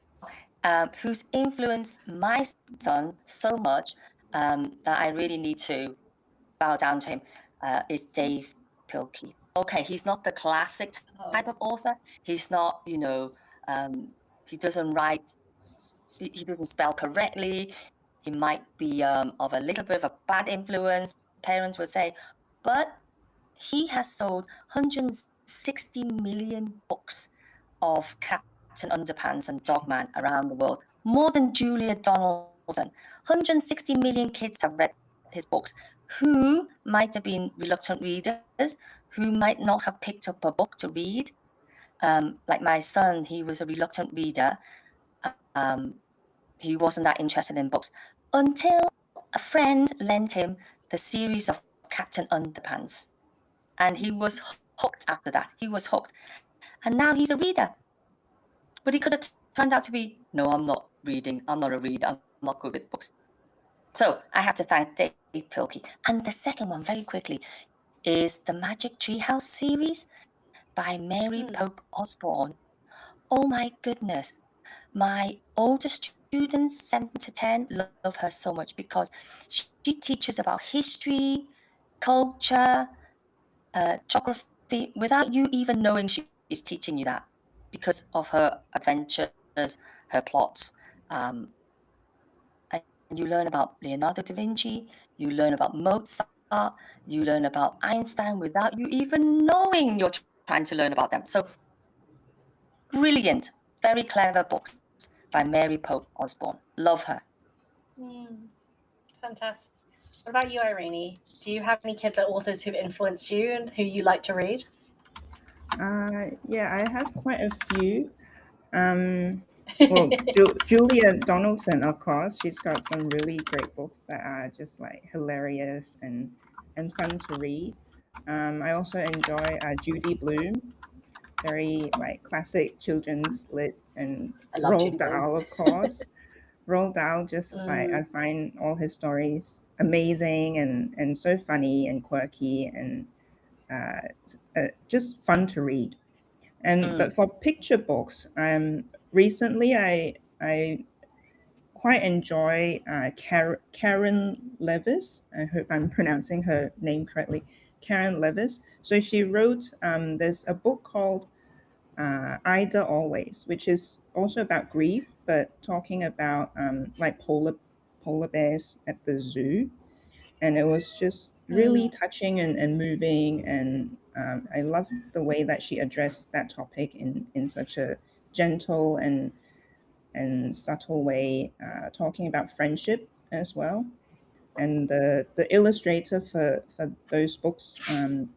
who's influenced my son so much that I really need to bow down to him, is Dave Pilkey. Okay, he's not the classic type of author. He's not, he doesn't write, he doesn't spell correctly. He might be of a little bit of a bad influence, parents would say, but he has sold 160 million books of Captain Underpants and Dogman around the world, more than Julia Donaldson. 160 million kids have read his books, who might have been reluctant readers, who might not have picked up a book to read. Like my son, he was a reluctant reader. He wasn't that interested in books until a friend lent him the series of Captain Underpants. And he was hooked after that. He was hooked. And now he's a reader. But he could have turned out to be, no, I'm not reading. I'm not a reader. I'm not good with books. So I have to thank Dave Pilkey. And the second one, very quickly, is the Magic Treehouse series by Mary Pope Osborne. Oh my goodness. My older students, 7 to 10, love her so much because she teaches about history, culture, geography, without you even knowing she is teaching you that, because of her adventures, her plots. And you learn about Leonardo da Vinci, you learn about Mozart, you learn about Einstein without you even knowing you're trying to learn about them. So brilliant, very clever books by Mary Pope Osborne. Love her. Fantastic. What about you, Irene? Do you have any kid authors who've influenced you and who you like to read? Yeah, I have quite a few. Well, Julia Donaldson, of course, she's got some really great books that are just like hilarious and fun to read. I also enjoy Judy Blume, very like classic children's lit, and Roald Dahl, of course. Roald Dahl, just like I find all his stories amazing and so funny and quirky and just fun to read. And but for picture books, recently I quite enjoy Karen Levis. I hope I'm pronouncing her name correctly. Karen Levis. So she wrote there's a book called Ida Always, which is also about grief, but talking about like polar bears at the zoo. And it was just really touching and moving. And I love the way that she addressed that topic in such a gentle and subtle way, talking about friendship as well. And the illustrator for those books,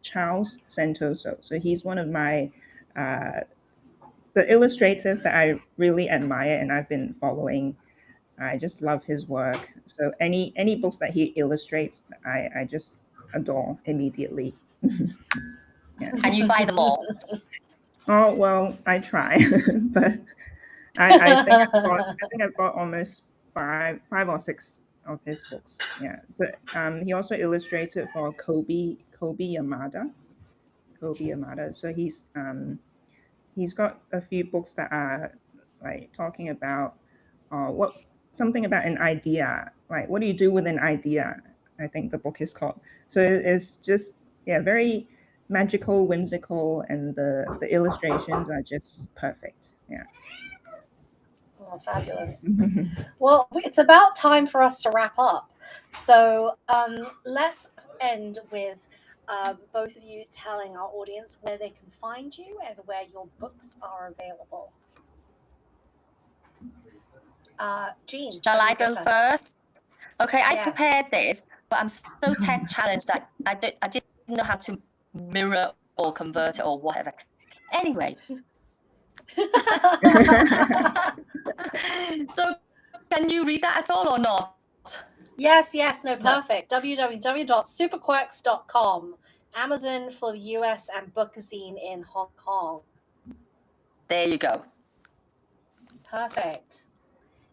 Charles Santoso. So he's one of my the illustrators that I really admire and I've been following. I just love his work. So any books that he illustrates, I just adore immediately. Yeah. And you buy them all? Oh well, I try, but I think I bought almost five or six of his books. Yeah. So he also illustrated for Kobe Yamada. So he's got a few books that are like talking about something about an idea, like what do you do with an idea, I think the book is called. So it's just very magical, whimsical, and the illustrations are just perfect. Oh, fabulous. Well, it's about time for us to wrap up. So let's end with both of you telling our audience where they can find you and where your books are available. Jean. Shall I go first? Okay, I Yes. prepared this, but I'm so tech challenged that I didn't know how to mirror or convert it or whatever. Anyway. So can you read that at all or not? Yes, no, perfect. www.superquirks.com. Amazon for the US and Bookazine in Hong Kong. There you go. Perfect.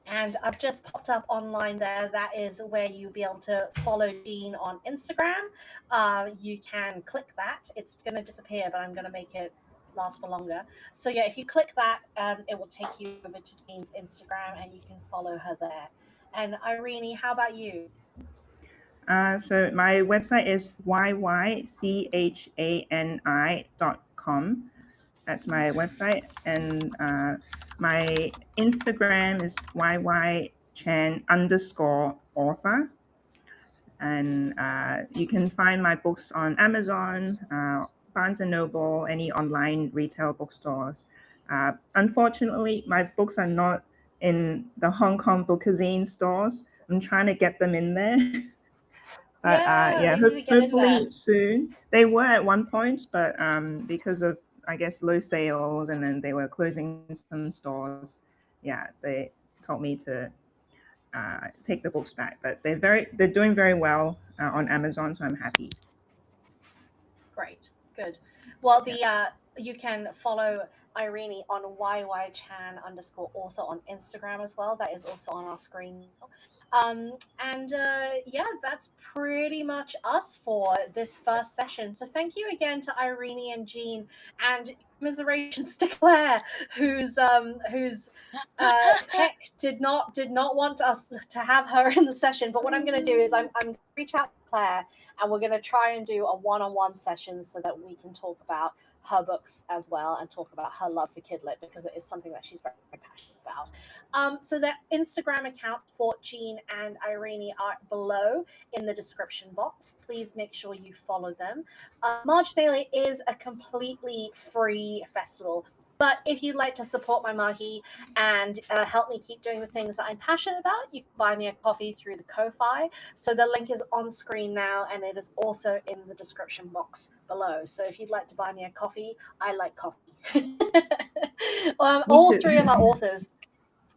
And I've just popped up online there. That is where you'll be able to follow Jean on Instagram. You can click that. It's going to disappear, but I'm going to make it last for longer. So yeah, if you click that, it will take you over to Jean's Instagram and you can follow her there. And Irene, how about you? So my website is yychani.com. That's my website. And my Instagram is yychan_ author. And you can find my books on Amazon, Barnes & Noble, any online retail bookstores. Unfortunately, my books are not in the Hong Kong Bookazine stores. I'm trying to get them in there. But Yeah, we need to get in there. hopefully soon. They were at one point, but because of, I guess, low sales, and then they were closing some stores. Yeah, they told me to take the books back. But they're doing very well on Amazon, so I'm happy. Great, good. Well, you can follow Irene on yychan_author on Instagram as well. That is also on our screen. Yeah, that's pretty much us for this first session. So thank you again to Irene and Jean, and commiserations to Claire, whose tech did not want us to have her in the session. But what I'm going to do is I'm going to reach out to Claire, and we're going to try and do a one-on-one session so that we can talk about her books as well and talk about her love for Kidlit, because it is something that she's very, very passionate about. So the Instagram account for Jean and Irene are below in the description box. Please make sure you follow them. Marginalia is a completely free festival. But if you'd like to support my mahi and help me keep doing the things that I'm passionate about, you can buy me a coffee through the Ko-Fi. So the link is on screen now, and it is also in the description box below. So if you'd like to buy me a coffee, I like coffee. All three of our authors.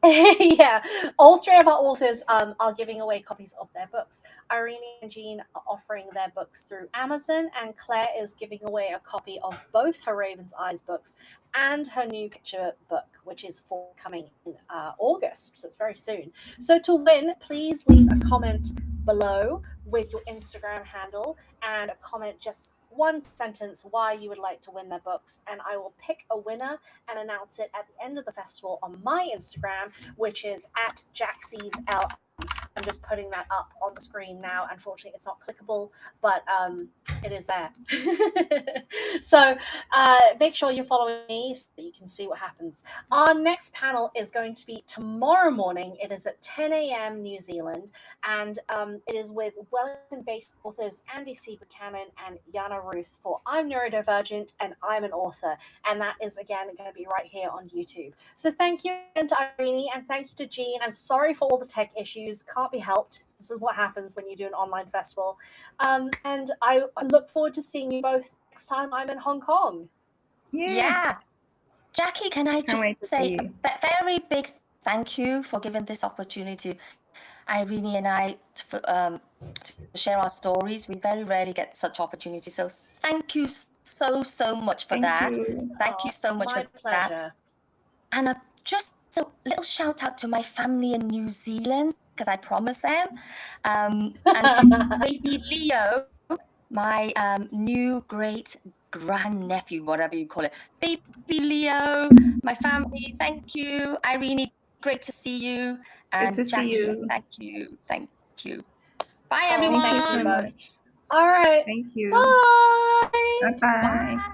Yeah, all three of our authors are giving away copies of their books. Irene and Jean are offering their books through Amazon, and Claire is giving away a copy of both her Raven's Eyes books and her new picture book, which is forthcoming in August, so it's very soon. So to win, please leave a comment below with your Instagram handle and a comment just one sentence why you would like to win their books, and I will pick a winner and announce it at the end of the festival on my Instagram, which is at Jaxie'sL. I'm just putting that up on the screen now. Unfortunately, it's not clickable, but it is there. So make sure you're following me so that you can see what happens. Our next panel is going to be tomorrow morning. It is at 10 a.m. New Zealand, and it is with Wellington-based authors Andy C. Buchanan and Yana Ruth for I'm Neurodivergent and I'm an Author. And that is, again, going to be right here on YouTube. So thank you again to Irene, and thank you to Jean, and sorry for all the tech issues. Can't be helped. This is what happens when you do an online festival. And I look forward to seeing you both next time I'm in Hong Kong. Yeah. Jackie, can I Can't just wait to say see a you. very big thank you for giving this opportunity, Irene and I, to share our stories. We very rarely get such opportunities. So thank you so much for that. Thank you so much for that. My pleasure. And just a little shout out to my family in New Zealand, because I promised them. And to baby Leo, my new great grandnephew, whatever you call it. Baby Leo, my family, thank you. Irene, great to see you. And Good to Jackie, see you. thank you. Thank you. Bye, everyone. Thank you so much. All right. Thank you. Bye. Bye-bye. Bye.